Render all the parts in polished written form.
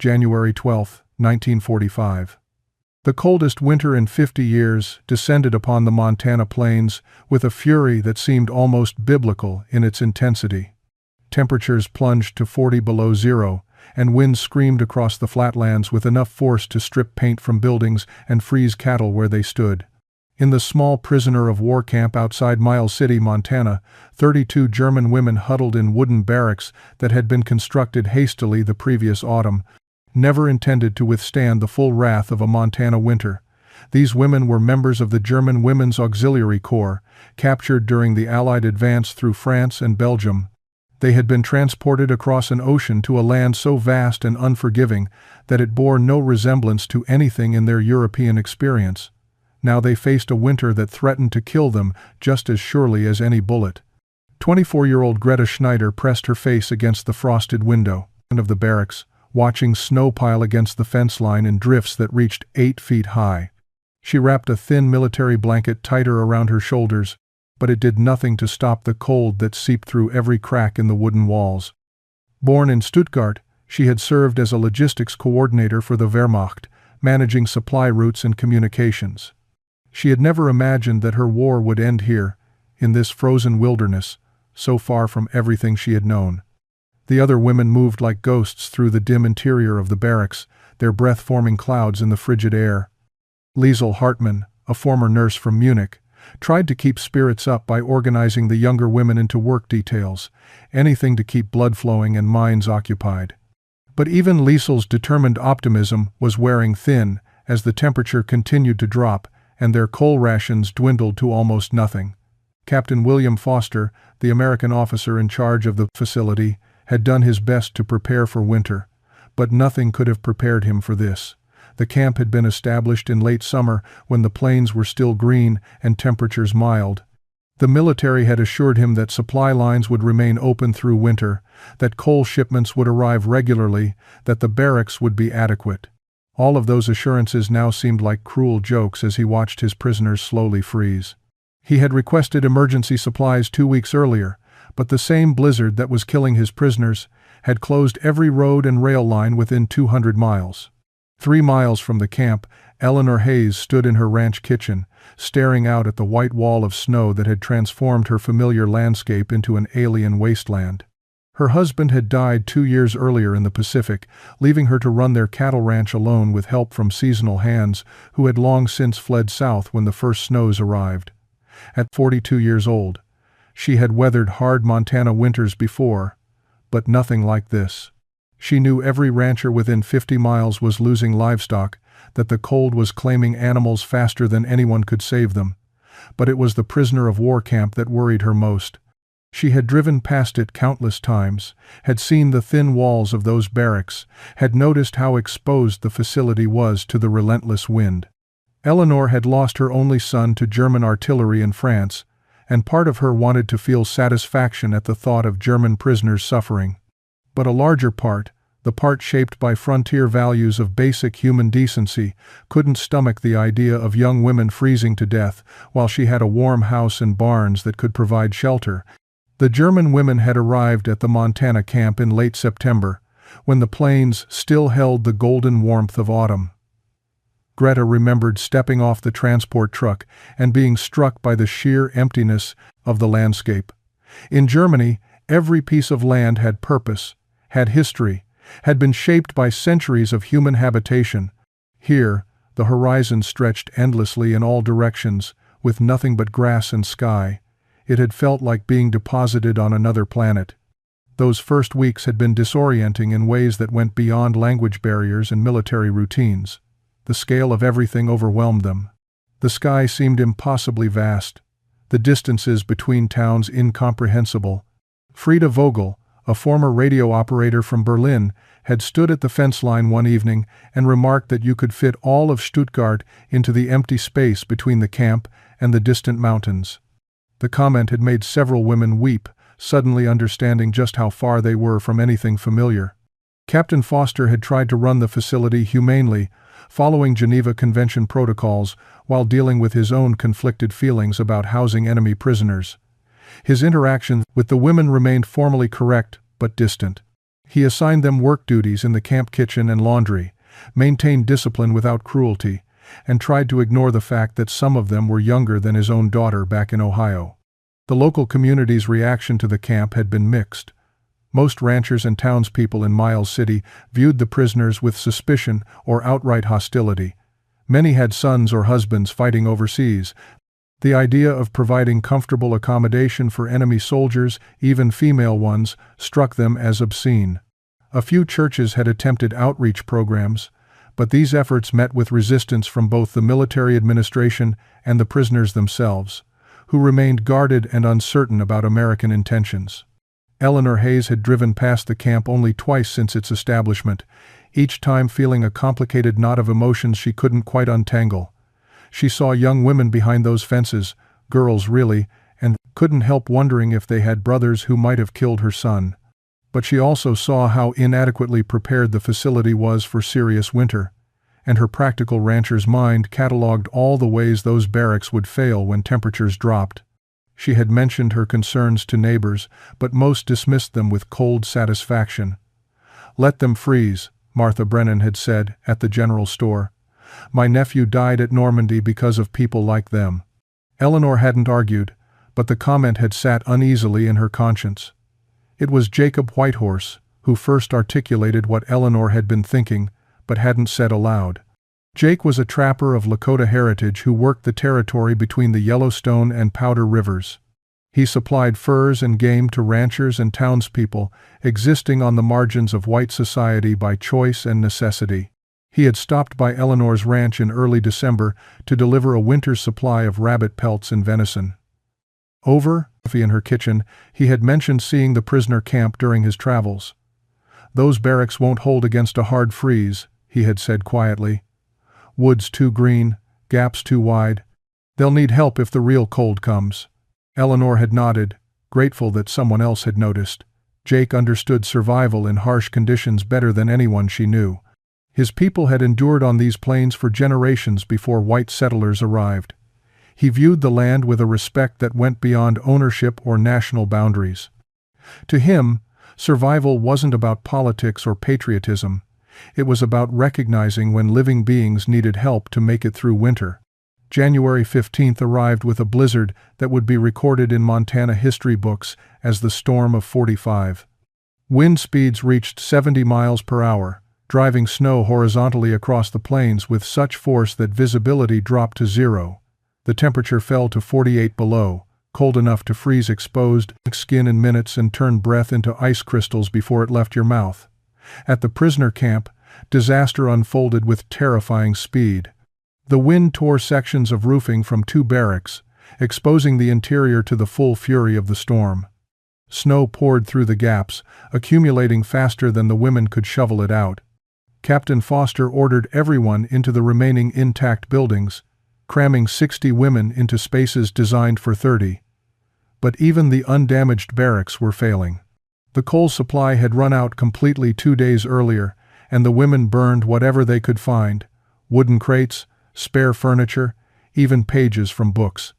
January 12, 1945. The coldest winter in 50 years descended upon the Montana plains with a fury that seemed almost biblical in its intensity. Temperatures plunged to 40 below zero, and winds screamed across the flatlands with enough force to strip paint from buildings and freeze cattle where they stood. In the small prisoner of war camp outside Miles City, Montana, 32 German women huddled in wooden barracks that had been constructed hastily the previous autumn, never intended to withstand the full wrath of a Montana winter. These women were members of the German Women's Auxiliary Corps, captured during the Allied advance through France and Belgium. They had been transported across an ocean to a land so vast and unforgiving that it bore no resemblance to anything in their European experience. Now they faced a winter that threatened to kill them just as surely as any bullet. 24-year-old Greta Schneider pressed her face against the frosted window of the barracks, watching snow pile against the fence line in drifts that reached 8 feet high. She wrapped a thin military blanket tighter around her shoulders, but it did nothing to stop the cold that seeped through every crack in the wooden walls. Born in Stuttgart, she had served as a logistics coordinator for the Wehrmacht, managing supply routes and communications. She had never imagined that her war would end here, in this frozen wilderness, so far from everything she had known. The other women moved like ghosts through the dim interior of the barracks, their breath forming clouds in the frigid air. Liesel Hartmann, a former nurse from Munich, tried to keep spirits up by organizing the younger women into work details, anything to keep blood flowing and minds occupied. But even Liesel's determined optimism was wearing thin as the temperature continued to drop and their coal rations dwindled to almost nothing. Captain William Foster, the American officer in charge of the facility, had done his best to prepare for winter, but nothing could have prepared him for this. The camp had been established in late summer when the plains were still green and temperatures mild. The military had assured him that supply lines would remain open through winter, that coal shipments would arrive regularly, that the barracks would be adequate. All of those assurances now seemed like cruel jokes as he watched his prisoners slowly freeze. He had requested emergency supplies 2 weeks earlier, but the same blizzard that was killing his prisoners had closed every road and rail line within 200 miles. 3 miles from the camp, Eleanor Hayes stood in her ranch kitchen, staring out at the white wall of snow that had transformed her familiar landscape into an alien wasteland. Her husband had died 2 years earlier in the Pacific, leaving her to run their cattle ranch alone with help from seasonal hands who had long since fled south when the first snows arrived. At 42 years old, she had weathered hard Montana winters before, but nothing like this. She knew every rancher within 50 miles was losing livestock, that the cold was claiming animals faster than anyone could save them. But it was the prisoner of war camp that worried her most. She had driven past it countless times, had seen the thin walls of those barracks, had noticed how exposed the facility was to the relentless wind. Eleanor had lost her only son to German artillery in France, and part of her wanted to feel satisfaction at the thought of German prisoners suffering. But a larger part, the part shaped by frontier values of basic human decency, couldn't stomach the idea of young women freezing to death while she had a warm house and barns that could provide shelter. The German women had arrived at the Montana camp in late September, when the plains still held the golden warmth of autumn. Greta remembered stepping off the transport truck and being struck by the sheer emptiness of the landscape. In Germany, every piece of land had purpose, had history, had been shaped by centuries of human habitation. Here, the horizon stretched endlessly in all directions, with nothing but grass and sky. It had felt like being deposited on another planet. Those first weeks had been disorienting in ways that went beyond language barriers and military routines. The scale of everything overwhelmed them. The sky seemed impossibly vast, the distances between towns incomprehensible. Frieda Vogel, a former radio operator from Berlin, had stood at the fence line one evening and remarked that you could fit all of Stuttgart into the empty space between the camp and the distant mountains. The comment had made several women weep, suddenly understanding just how far they were from anything familiar. Captain Foster had tried to run the facility humanely, following Geneva Convention protocols, while dealing with his own conflicted feelings about housing enemy prisoners. His interaction with the women remained formally correct but distant. He assigned them work duties in the camp kitchen and laundry, maintained discipline without cruelty, and tried to ignore the fact that some of them were younger than his own daughter back in Ohio. The local community's reaction to the camp had been mixed. Most ranchers and townspeople in Miles City viewed the prisoners with suspicion or outright hostility. Many had sons or husbands fighting overseas. The idea of providing comfortable accommodation for enemy soldiers, even female ones, struck them as obscene. A few churches had attempted outreach programs, but these efforts met with resistance from both the military administration and the prisoners themselves, who remained guarded and uncertain about American intentions. Eleanor Hayes had driven past the camp only twice since its establishment, each time feeling a complicated knot of emotions she couldn't quite untangle. She saw young women behind those fences, girls really, and couldn't help wondering if they had brothers who might have killed her son. But she also saw how inadequately prepared the facility was for serious winter, and her practical rancher's mind cataloged all the ways those barracks would fail when temperatures dropped. She had mentioned her concerns to neighbors, but most dismissed them with cold satisfaction. "Let them freeze," Martha Brennan had said at the general store. "My nephew died at Normandy because of people like them." Eleanor hadn't argued, but the comment had sat uneasily in her conscience. It was Jacob Whitehorse who first articulated what Eleanor had been thinking, but hadn't said aloud. Jake was a trapper of Lakota heritage who worked the territory between the Yellowstone and Powder Rivers. He supplied furs and game to ranchers and townspeople existing on the margins of white society by choice and necessity. He had stopped by Eleanor's ranch in early December to deliver a winter's supply of rabbit pelts and venison. Over in her kitchen, he had mentioned seeing the prisoner camp during his travels. "Those barracks won't hold against a hard freeze," he had said quietly. "Woods too green, gaps too wide. They'll need help if the real cold comes." Eleanor had nodded, grateful that someone else had noticed. Jake understood survival in harsh conditions better than anyone she knew. His people had endured on these plains for generations before white settlers arrived. He viewed the land with a respect that went beyond ownership or national boundaries. To him, survival wasn't about politics or patriotism. It was about recognizing when living beings needed help to make it through winter. January 15th arrived with a blizzard that would be recorded in Montana history books as the Storm of 45. Wind speeds reached 70 miles per hour, driving snow horizontally across the plains with such force that visibility dropped to zero. The temperature fell to 48 below, cold enough to freeze exposed skin in minutes and turn breath into ice crystals before it left your mouth. At the prisoner camp, disaster unfolded with terrifying speed. The wind tore sections of roofing from 2 barracks, exposing the interior to the full fury of the storm. Snow poured through the gaps, accumulating faster than the women could shovel it out. Captain Foster ordered everyone into the remaining intact buildings, cramming 60 women into spaces designed for 30. But even the undamaged barracks were failing. The coal supply had run out completely 2 days earlier, and the women burned whatever they could find: wooden crates, spare furniture, even pages from books.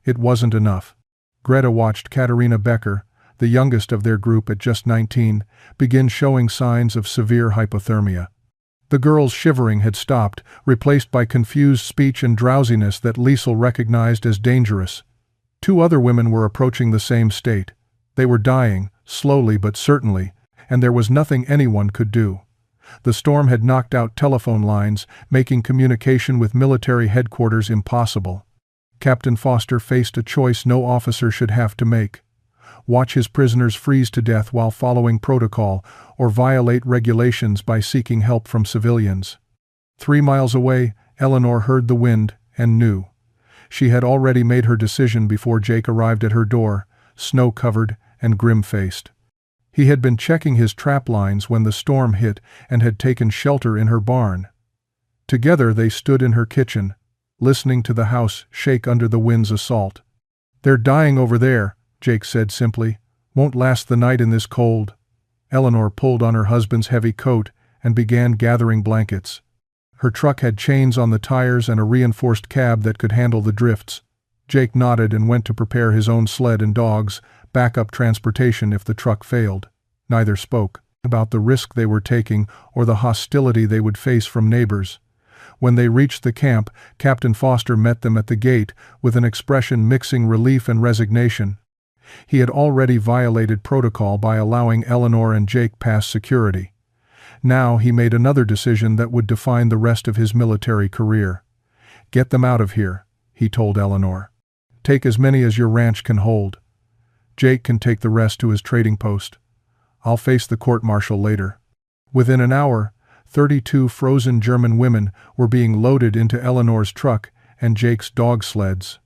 It wasn't enough. Greta watched Katerina Becker, the youngest of their group at just 19, begin showing signs of severe hypothermia. The girl's shivering had stopped, replaced by confused speech and drowsiness that Liesel recognized as dangerous. 2 other women were approaching the same state. They were dying, slowly but certainly, and there was nothing anyone could do. The storm had knocked out telephone lines, making communication with military headquarters impossible. Captain Foster faced a choice no officer should have to make: watch his prisoners freeze to death while following protocol, or violate regulations by seeking help from civilians. 3 miles away, Eleanor heard the wind and knew. She had already made her decision before Jake arrived at her door, snow-covered and grim-faced. He had been checking his trap lines when the storm hit and had taken shelter in her barn. Together they stood in her kitchen, listening to the house shake under the wind's assault. "They're dying over there," Jake said simply. "Won't last the night in this cold." Eleanor pulled on her husband's heavy coat and began gathering blankets. Her truck had chains on the tires and a reinforced cab that could handle the drifts. Jake nodded and went to prepare his own sled and dogs, backup transportation if the truck failed. Neither spoke. about the risk they were taking or the hostility they would face from neighbors. When they reached the camp, Captain Foster met them at the gate with an expression mixing relief and resignation. He had already violated protocol by allowing Eleanor and Jake past security. Now he made another decision that would define the rest of his military career. "Get them out of here," he told Eleanor. "Take as many as your ranch can hold. Jake can take the rest to his trading post. I'll face the court-martial later." Within an hour, 32 frozen German women were being loaded into Eleanor's truck and Jake's dog sleds.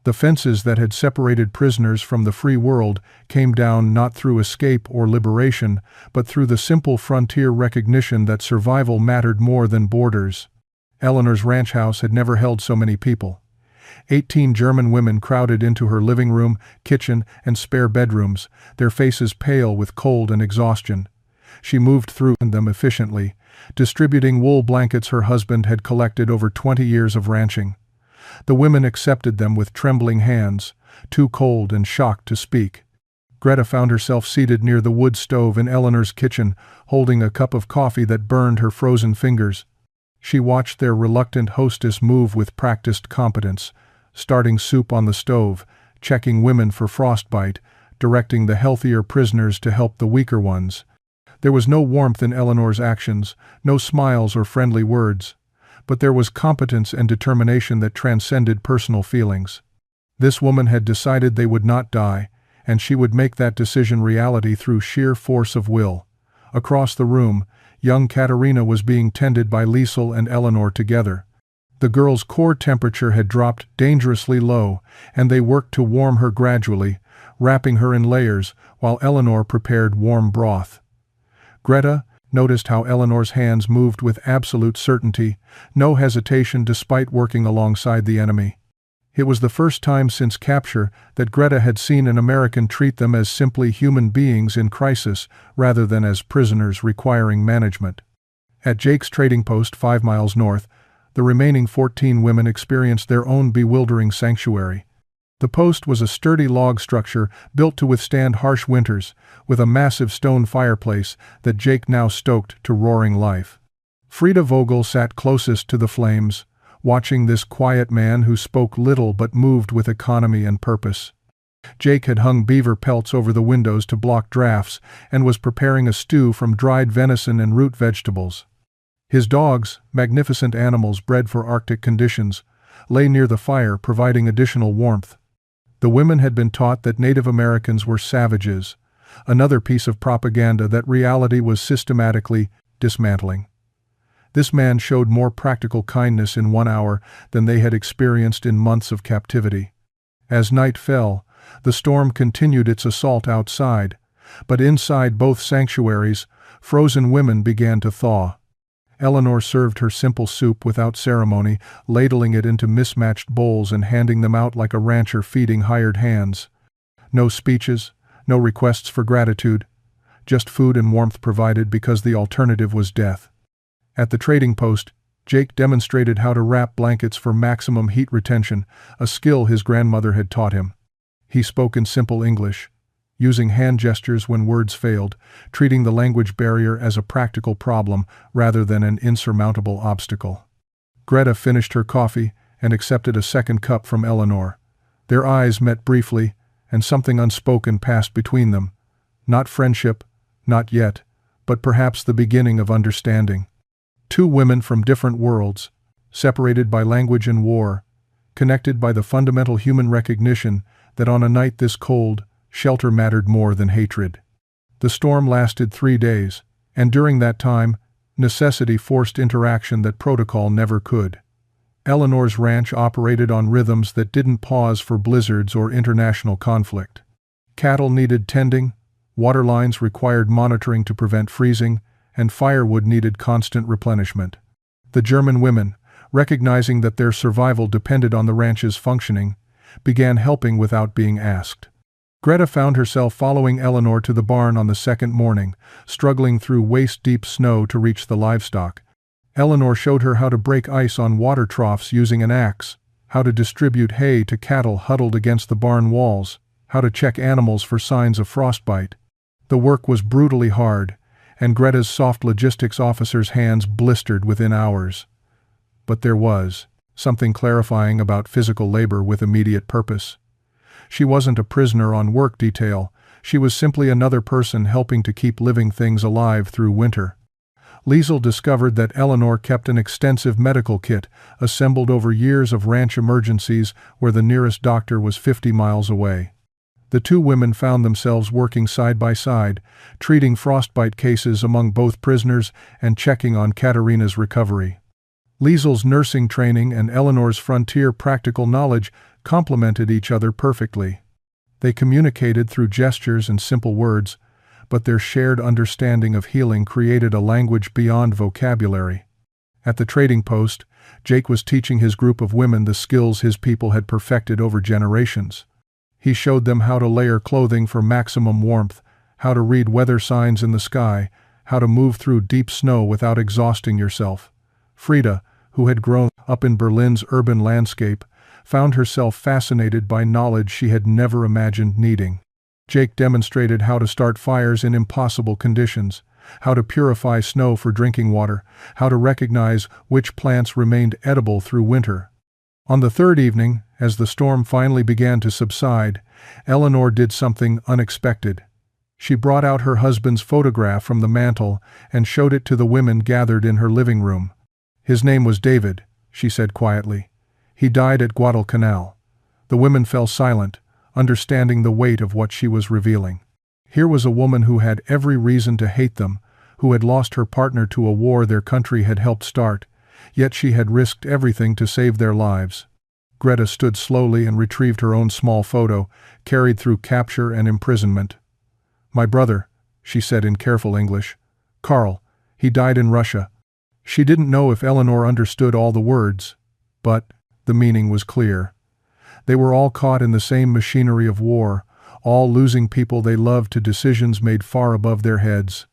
The fences that had separated prisoners from the free world came down not through escape or liberation, but through the simple frontier recognition that survival mattered more than borders. Eleanor's ranch house had never held so many people. 18 German women crowded into her living room, kitchen, and spare bedrooms, their faces pale with cold and exhaustion. She moved through them efficiently, distributing wool blankets her husband had collected over 20 years of ranching. The women accepted them with trembling hands, too cold and shocked to speak. Greta found herself seated near the wood stove in Eleanor's kitchen, holding a cup of coffee that burned her frozen fingers. She watched their reluctant hostess move with practiced competence, starting soup on the stove, checking women for frostbite, directing the healthier prisoners to help the weaker ones. There was no warmth in Eleanor's actions, no smiles or friendly words, but there was competence and determination that transcended personal feelings. This woman had decided they would not die, and she would make that decision reality through sheer force of will. Across the room, young Katerina was being tended by Liesel and Eleanor together. The girl's core temperature had dropped dangerously low, and they worked to warm her gradually, wrapping her in layers while Eleanor prepared warm broth. Greta noticed how Eleanor's hands moved with absolute certainty, no hesitation despite working alongside the enemy. It was the first time since capture that Greta had seen an American treat them as simply human beings in crisis rather than as prisoners requiring management. At Jake's trading post 5 miles north, the remaining 14 women experienced their own bewildering sanctuary. The post was a sturdy log structure built to withstand harsh winters, with a massive stone fireplace that Jake now stoked to roaring life. Frida Vogel sat closest to the flames, watching this quiet man who spoke little but moved with economy and purpose. Jake had hung beaver pelts over the windows to block drafts and was preparing a stew from dried venison and root vegetables. His dogs, magnificent animals bred for Arctic conditions, lay near the fire providing additional warmth. The women had been taught that Native Americans were savages, another piece of propaganda that reality was systematically dismantling. This man showed more practical kindness in 1 hour than they had experienced in months of captivity. As night fell, the storm continued its assault outside, but inside both sanctuaries, frozen women began to thaw. Eleanor served her simple soup without ceremony, ladling it into mismatched bowls and handing them out like a rancher feeding hired hands. No speeches, no requests for gratitude, just food and warmth provided because the alternative was death. At the trading post, Jake demonstrated how to wrap blankets for maximum heat retention, a skill his grandmother had taught him. He spoke in simple English, using hand gestures when words failed, treating the language barrier as a practical problem rather than an insurmountable obstacle. Greta finished her coffee and accepted a second cup from Eleanor. Their eyes met briefly, and something unspoken passed between them. Not friendship, not yet, but perhaps the beginning of understanding. Two women from different worlds, separated by language and war, connected by the fundamental human recognition that on a night this cold, shelter mattered more than hatred. The storm lasted 3 days, and during that time, necessity forced interaction that protocol never could. Eleanor's ranch operated on rhythms that didn't pause for blizzards or international conflict. Cattle needed tending, water lines required monitoring to prevent freezing, and firewood needed constant replenishment. The German women, recognizing that their survival depended on the ranch's functioning, began helping without being asked. Greta found herself following Eleanor to the barn on the second morning, struggling through waist-deep snow to reach the livestock. Eleanor showed her how to break ice on water troughs using an axe, how to distribute hay to cattle huddled against the barn walls, how to check animals for signs of frostbite. The work was brutally hard, and Greta's soft logistics officer's hands blistered within hours. But there was something clarifying about physical labor with immediate purpose. She wasn't a prisoner on work detail, she was simply another person helping to keep living things alive through winter. Liesl discovered that Eleanor kept an extensive medical kit, assembled over years of ranch emergencies where the nearest doctor was 50 miles away. The two women found themselves working side by side, treating frostbite cases among both prisoners and checking on Katerina's recovery. Liesl's nursing training and Eleanor's frontier practical knowledge complemented each other perfectly. They communicated through gestures and simple words, but their shared understanding of healing created a language beyond vocabulary. At the trading post, Jake was teaching his group of women the skills his people had perfected over generations. He showed them how to layer clothing for maximum warmth, how to read weather signs in the sky, how to move through deep snow without exhausting yourself. Frida, who had grown up in Berlin's urban landscape, found herself fascinated by knowledge she had never imagined needing. Jake demonstrated how to start fires in impossible conditions, how to purify snow for drinking water, how to recognize which plants remained edible through winter. On the third evening, as the storm finally began to subside, Eleanor did something unexpected. She brought out her husband's photograph from the mantel and showed it to the women gathered in her living room. "His name was David," she said quietly. "He died at Guadalcanal." The women fell silent, understanding the weight of what she was revealing. Here was a woman who had every reason to hate them, who had lost her partner to a war their country had helped start, yet she had risked everything to save their lives. Greta stood slowly and retrieved her own small photo, carried through capture and imprisonment. "My brother," she said in careful English. "Karl, he died in Russia." She didn't know if Eleanor understood all the words, but the meaning was clear. They were all caught in the same machinery of war, all losing people they loved to decisions made far above their heads.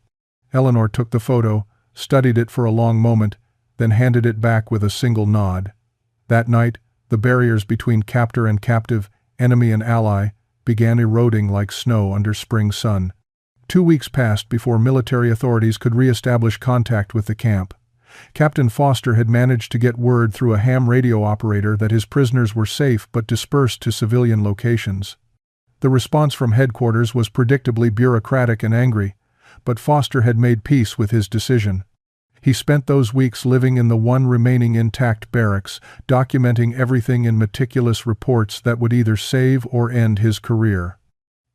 Eleanor took the photo, studied it for a long moment, then handed it back with a single nod. That night, the barriers between captor and captive, enemy and ally, began eroding like snow under spring sun. 2 weeks passed before military authorities could re-establish contact with the camp. Captain Foster had managed to get word through a ham radio operator that his prisoners were safe but dispersed to civilian locations. The response from headquarters was predictably bureaucratic and angry, but Foster had made peace with his decision. He spent those weeks living in the one remaining intact barracks, documenting everything in meticulous reports that would either save or end his career.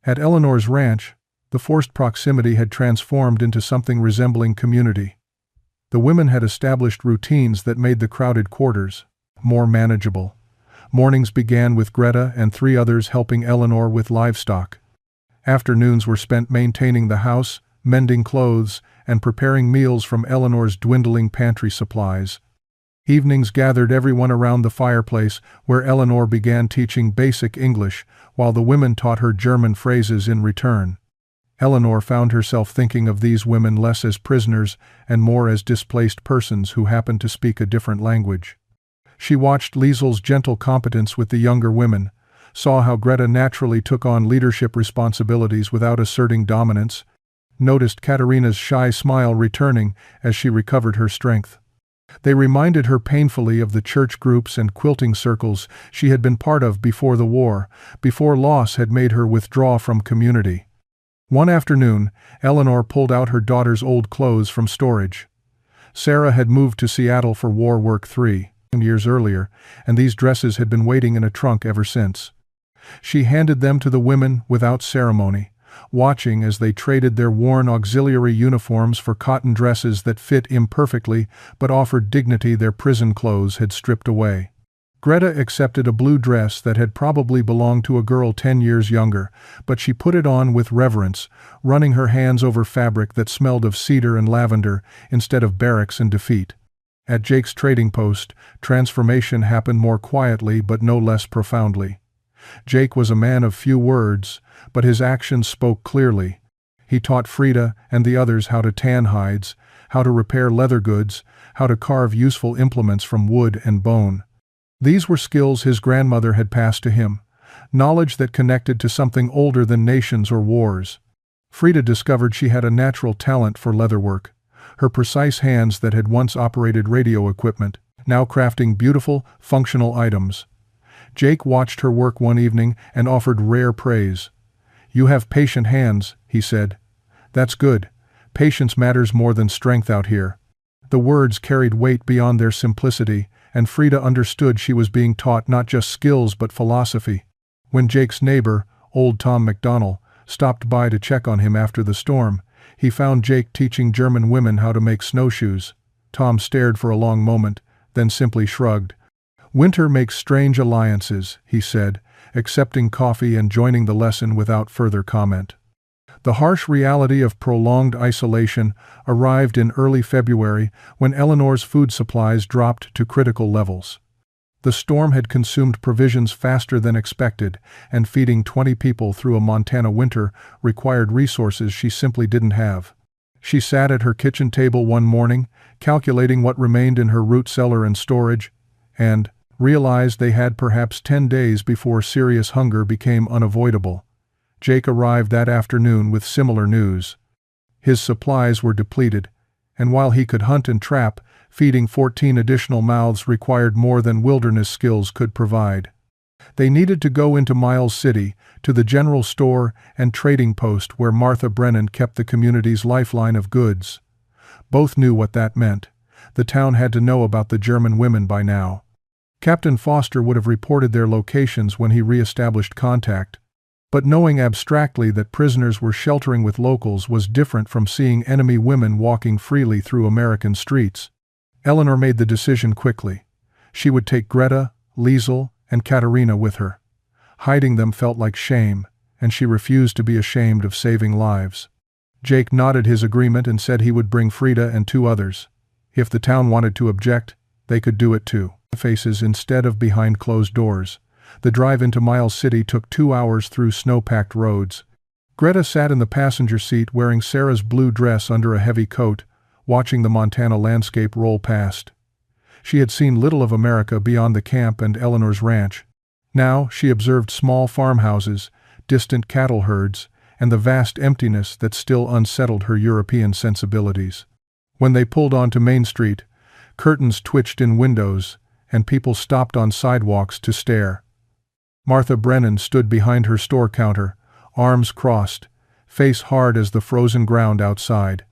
At Eleanor's ranch, the forced proximity had transformed into something resembling community. The women had established routines that made the crowded quarters more manageable. Mornings began with Greta and 3 others helping Eleanor with livestock. Afternoons were spent maintaining the house, mending clothes, and preparing meals from Eleanor's dwindling pantry supplies. Evenings gathered everyone around the fireplace, where Eleanor began teaching basic English, while the women taught her German phrases in return. Eleanor found herself thinking of these women less as prisoners and more as displaced persons who happened to speak a different language. She watched Liesl's gentle competence with the younger women, saw how Greta naturally took on leadership responsibilities without asserting dominance, noticed Katerina's shy smile returning as she recovered her strength. They reminded her painfully of the church groups and quilting circles she had been part of before the war, before loss had made her withdraw from community. One afternoon, Eleanor pulled out her daughter's old clothes from storage. Sarah had moved to Seattle for war work 3 years earlier, and these dresses had been waiting in a trunk ever since. She handed them to the women without ceremony, watching as they traded their worn auxiliary uniforms for cotton dresses that fit imperfectly but offered dignity their prison clothes had stripped away. Greta accepted a blue dress that had probably belonged to a girl 10 years younger, but she put it on with reverence, running her hands over fabric that smelled of cedar and lavender instead of barracks and defeat. At Jake's trading post, transformation happened more quietly but no less profoundly. Jake was a man of few words, but his actions spoke clearly. He taught Frida and the others how to tan hides, how to repair leather goods, how to carve useful implements from wood and bone. These were skills his grandmother had passed to him, knowledge that connected to something older than nations or wars. Frida discovered she had a natural talent for leatherwork. Her precise hands that had once operated radio equipment, now crafting beautiful, functional items. Jake watched her work one evening and offered rare praise. "You have patient hands," he said. "That's good. Patience matters more than strength out here." The words carried weight beyond their simplicity, and Frida understood she was being taught not just skills but philosophy. When Jake's neighbor, old Tom McDonnell, stopped by to check on him after the storm, he found Jake teaching German women how to make snowshoes. Tom stared for a long moment, then simply shrugged. "Winter makes strange alliances," he said, accepting coffee and joining the lesson without further comment. The harsh reality of prolonged isolation arrived in early February when Eleanor's food supplies dropped to critical levels. The storm had consumed provisions faster than expected, and feeding 20 people through a Montana winter required resources she simply didn't have. She sat at her kitchen table one morning, calculating what remained in her root cellar and storage, and realized they had perhaps 10 days before serious hunger became unavoidable. Jake arrived that afternoon with similar news. His supplies were depleted, and while he could hunt and trap, feeding 14 additional mouths required more than wilderness skills could provide. They needed to go into Miles City, to the general store and trading post where Martha Brennan kept the community's lifeline of goods. Both knew what that meant. The town had to know about the German women by now. Captain Foster would have reported their locations when he re-established contact, but knowing abstractly that prisoners were sheltering with locals was different from seeing enemy women walking freely through American streets. Eleanor made the decision quickly. She would take Greta, Liesel, and Katerina with her. Hiding them felt like shame, and she refused to be ashamed of saving lives. Jake nodded his agreement and said he would bring Frida and 2 others. If the town wanted to object, they could do it too. Faces instead of behind closed doors. The drive into Miles City took 2 hours through snow-packed roads. Greta sat in the passenger seat wearing Sarah's blue dress under a heavy coat, watching the Montana landscape roll past. She had seen little of America beyond the camp and Eleanor's ranch. Now she observed small farmhouses, distant cattle herds, and the vast emptiness that still unsettled her European sensibilities. When they pulled onto Main Street, curtains twitched in windows, and people stopped on sidewalks to stare. Martha Brennan stood behind her store counter, arms crossed, face hard as the frozen ground outside.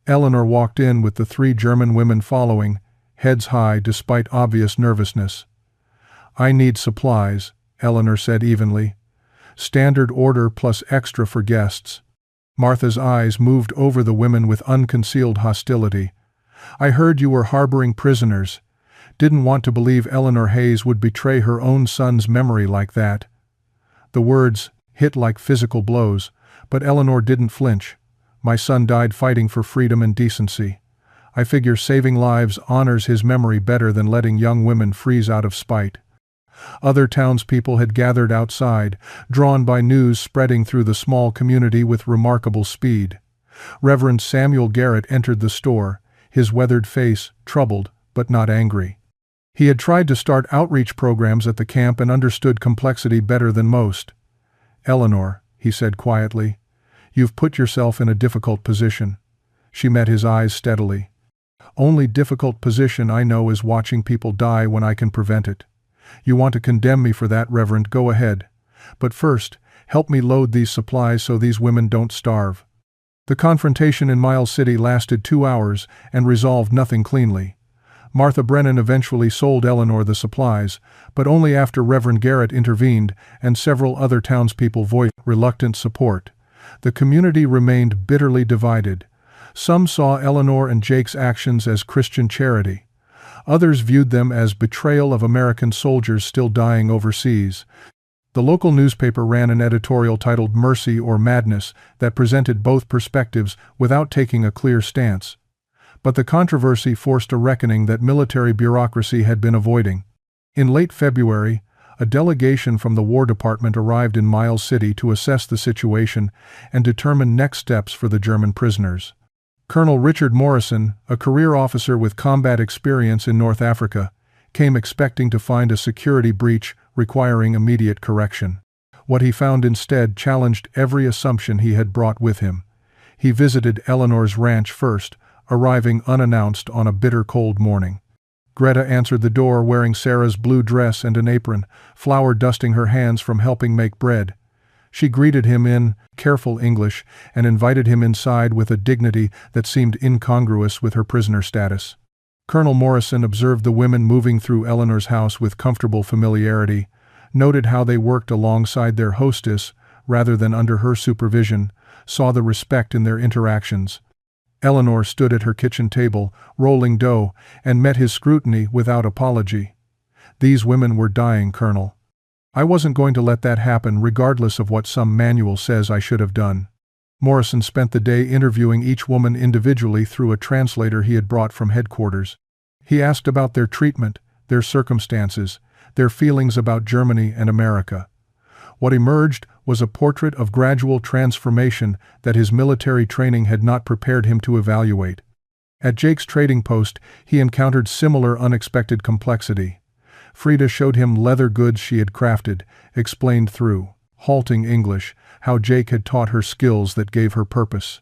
Eleanor walked in with the 3 German women following, heads high despite obvious nervousness. "I need supplies," Eleanor said evenly. "Standard order plus extra for guests." Martha's eyes moved over the women with unconcealed hostility. "I heard you were harboring prisoners." Didn't want to believe Eleanor Hayes would betray her own son's memory like that. The words hit like physical blows, but Eleanor didn't flinch. "My son died fighting for freedom and decency. I figure saving lives honors his memory better than letting young women freeze out of spite." Other townspeople had gathered outside, drawn by news spreading through the small community with remarkable speed. Reverend Samuel Garrett entered the store, his weathered face troubled but not angry. He had tried to start outreach programs at the camp and understood complexity better than most. "Eleanor," he said quietly, "you've put yourself in a difficult position." She met his eyes steadily. "Only difficult position I know is watching people die when I can prevent it. You want to condemn me for that, Reverend, go ahead. But first, help me load these supplies so these women don't starve." The confrontation in Miles City lasted 2 hours and resolved nothing cleanly. Martha Brennan eventually sold Eleanor the supplies, but only after Reverend Garrett intervened and several other townspeople voiced reluctant support. The community remained bitterly divided. Some saw Eleanor and Jake's actions as Christian charity. Others viewed them as betrayal of American soldiers still dying overseas. The local newspaper ran an editorial titled "Mercy or Madness" that presented both perspectives without taking a clear stance. But the controversy forced a reckoning that military bureaucracy had been avoiding. In late February, a delegation from the War Department arrived in Miles City to assess the situation and determine next steps for the German prisoners. Colonel Richard Morrison, a career officer with combat experience in North Africa, came expecting to find a security breach requiring immediate correction. What he found instead challenged every assumption he had brought with him. He visited Eleanor's ranch first, arriving unannounced on a bitter cold morning. Greta answered the door wearing Sarah's blue dress and an apron, flour dusting her hands from helping make bread. She greeted him in careful English and invited him inside with a dignity that seemed incongruous with her prisoner status. Colonel Morrison observed the women moving through Eleanor's house with comfortable familiarity, noted how they worked alongside their hostess rather than under her supervision, saw the respect in their interactions. Eleanor stood at her kitchen table, rolling dough, and met his scrutiny without apology. "These women were dying, Colonel. I wasn't going to let that happen regardless of what some manual says I should have done." Morrison spent the day interviewing each woman individually through a translator he had brought from headquarters. He asked about their treatment, their circumstances, their feelings about Germany and America. What emerged was a portrait of gradual transformation that his military training had not prepared him to evaluate. At Jake's trading post, he encountered similar unexpected complexity. Frida showed him leather goods she had crafted, explained through halting English how Jake had taught her skills that gave her purpose.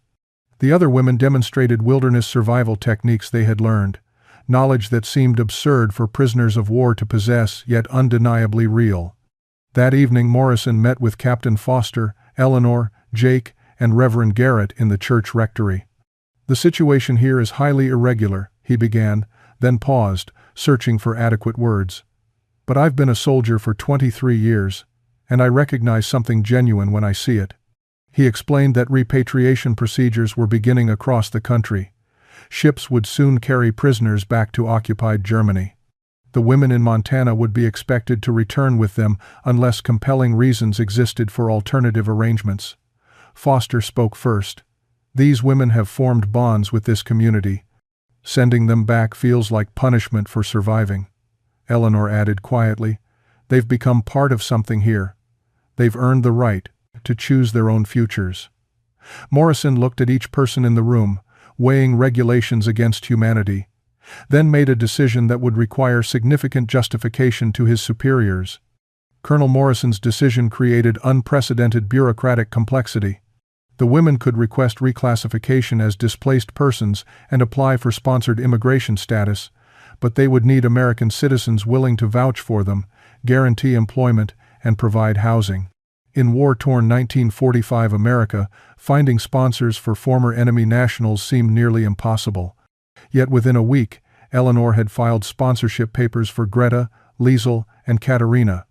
The other women demonstrated wilderness survival techniques they had learned, knowledge that seemed absurd for prisoners of war to possess, yet undeniably real. That evening Morrison met with Captain Foster, Eleanor, Jake, and Reverend Garrett in the church rectory. "The situation here is highly irregular," he began, then paused, searching for adequate words. "But I've been a soldier for 23 years, and I recognize something genuine when I see it." He explained that repatriation procedures were beginning across the country. Ships would soon carry prisoners back to occupied Germany. The women in Montana would be expected to return with them unless compelling reasons existed for alternative arrangements. Foster spoke first. "These women have formed bonds with this community. Sending them back feels like punishment for surviving." Eleanor added quietly, "They've become part of something here. They've earned the right to choose their own futures." Morrison looked at each person in the room, weighing regulations against humanity, then made a decision that would require significant justification to his superiors. Colonel Morrison's decision created unprecedented bureaucratic complexity. The women could request reclassification as displaced persons and apply for sponsored immigration status, but they would need American citizens willing to vouch for them, guarantee employment, and provide housing. In war-torn 1945 America, finding sponsors for former enemy nationals seemed nearly impossible. Yet within a week, Eleanor had filed sponsorship papers for Greta, Liesel, and Katerina.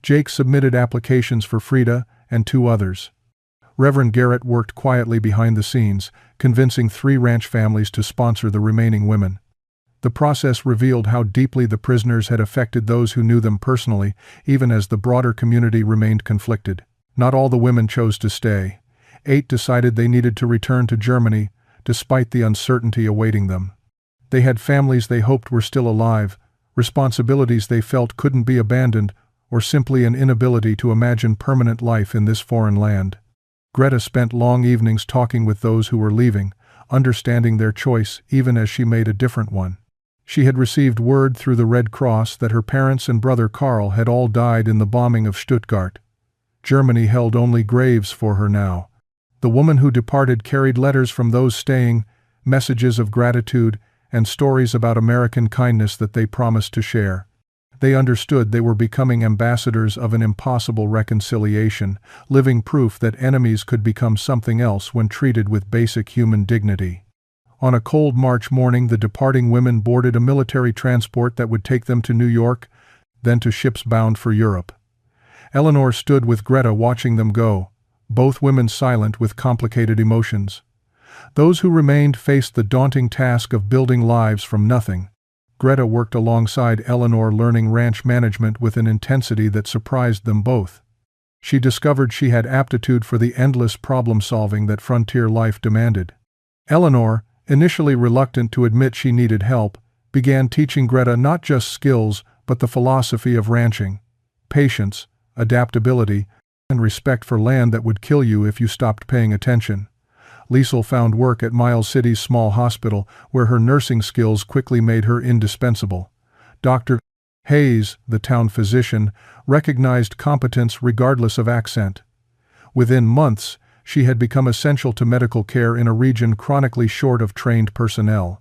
Jake submitted applications for Frida and 2 others. Reverend Garrett worked quietly behind the scenes, convincing 3 ranch families to sponsor the remaining women. The process revealed how deeply the prisoners had affected those who knew them personally, even as the broader community remained conflicted. Not all the women chose to stay. 8 decided they needed to return to Germany, despite the uncertainty awaiting them. They had families they hoped were still alive, responsibilities they felt couldn't be abandoned, or simply an inability to imagine permanent life in this foreign land. Greta spent long evenings talking with those who were leaving, understanding their choice even as she made a different one. She had received word through the Red Cross that her parents and brother Karl had all died in the bombing of Stuttgart. Germany held only graves for her now. The woman who departed carried letters from those staying, messages of gratitude, and stories about American kindness that they promised to share. They understood they were becoming ambassadors of an impossible reconciliation, living proof that enemies could become something else when treated with basic human dignity. On a cold March morning, the departing women boarded a military transport that would take them to New York, then to ships bound for Europe. Eleanor stood with Greta watching them go, both women silent with complicated emotions. Those who remained faced the daunting task of building lives from nothing. Greta worked alongside Eleanor, learning ranch management with an intensity that surprised them both. She discovered she had aptitude for the endless problem-solving that frontier life demanded. Eleanor, initially reluctant to admit she needed help, began teaching Greta not just skills but the philosophy of ranching: patience, adaptability, and respect for land that would kill you if you stopped paying attention. Liesel found work at Miles City's small hospital, where her nursing skills quickly made her indispensable. Dr. Hayes, the town physician, recognized competence regardless of accent. Within months, She had become essential to medical care in a region chronically short of trained personnel.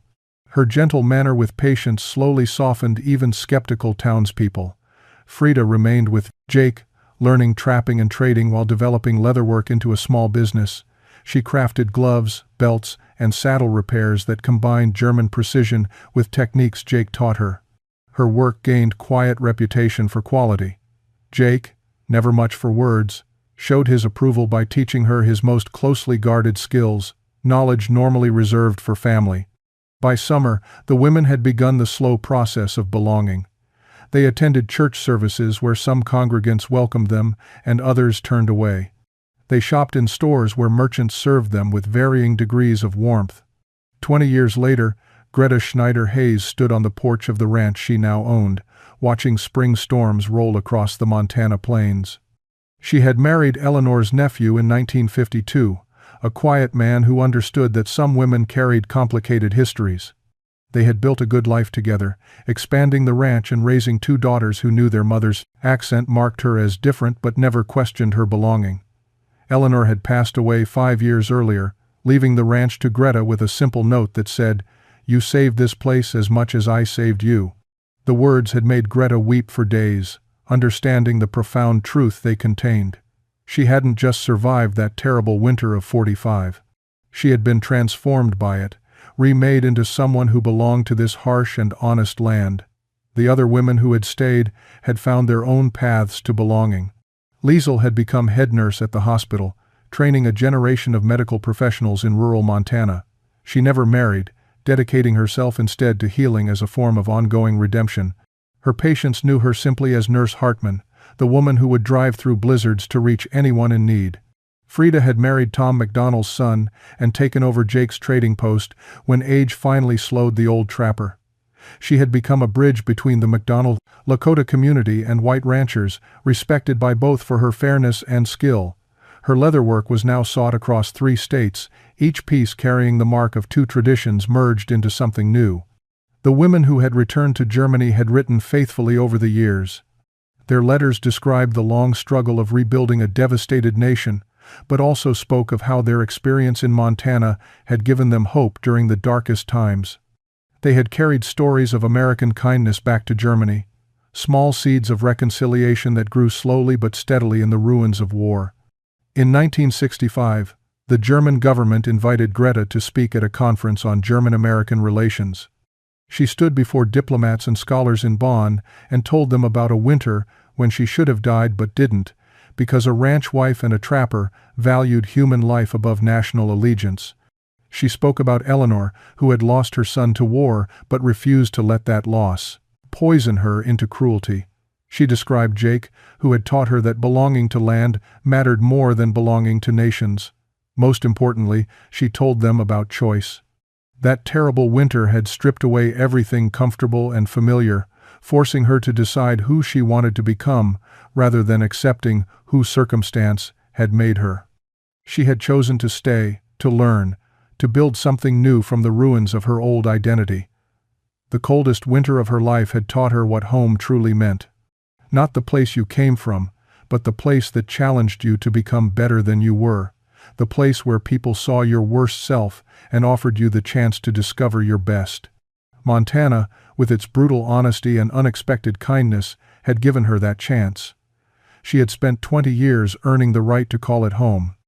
Her gentle manner with patients slowly softened even skeptical townspeople. Frida remained with Jake, learning trapping and trading while developing leatherwork into a small business. She crafted gloves, belts, and saddle repairs that combined German precision with techniques Jake taught her. Her work gained quiet reputation for quality. Jake, never much for words, showed his approval by teaching her his most closely guarded skills, knowledge normally reserved for family. By summer, the women had begun the slow process of belonging. They attended church services where some congregants welcomed them and others turned away. They shopped in stores where merchants served them with varying degrees of warmth. 20 years later, Greta Schneider-Hayes stood on the porch of the ranch she now owned, watching spring storms roll across the Montana plains. She had married Eleanor's nephew in 1952, a quiet man who understood that some women carried complicated histories. They had built a good life together, expanding the ranch and raising 2 daughters who knew their mother's accent marked her as different but never questioned her belonging. Eleanor had passed away 5 years earlier, leaving the ranch to Greta with a simple note that said, "You saved this place as much as I saved you." The words had made Greta weep for days, understanding the profound truth they contained. She hadn't just survived that terrible winter of '45. She had been transformed by it, remade into someone who belonged to this harsh and honest land. The other women who had stayed had found their own paths to belonging. Liesel had become head nurse at the hospital, training a generation of medical professionals in rural Montana. She never married, dedicating herself instead to healing as a form of ongoing redemption. Her patients knew her simply as Nurse Hartman, the woman who would drive through blizzards to reach anyone in need. Frida had married Tom McDonald's son and taken over Jake's trading post when age finally slowed the old trapper. She had become a bridge between the McDonald, Lakota community and white ranchers, respected by both for her fairness and skill. Her leatherwork was now sought across 3 states, each piece carrying the mark of 2 traditions merged into something new. The women who had returned to Germany had written faithfully over the years. Their letters described the long struggle of rebuilding a devastated nation, but also spoke of how their experience in Montana had given them hope during the darkest times. They had carried stories of American kindness back to Germany, small seeds of reconciliation that grew slowly but steadily in the ruins of war. In 1965, the German government invited Greta to speak at a conference on German-American relations. She stood before diplomats and scholars in Bonn and told them about a winter when she should have died but didn't, because a ranch wife and a trapper valued human life above national allegiance. She spoke about Eleanor, who had lost her son to war but refused to let that loss poison her into cruelty. She described Jake, who had taught her that belonging to land mattered more than belonging to nations. Most importantly, she told them about choice. That terrible winter had stripped away everything comfortable and familiar, forcing her to decide who she wanted to become, rather than accepting who circumstance had made her. She had chosen to stay, to learn, to build something new from the ruins of her old identity. The coldest winter of her life had taught her what home truly meant. Not the place you came from, but the place that challenged you to become better than you were, the place where people saw your worst self and offered you the chance to discover your best. Montana, with its brutal honesty and unexpected kindness, had given her that chance. She had spent 20 years earning the right to call it home,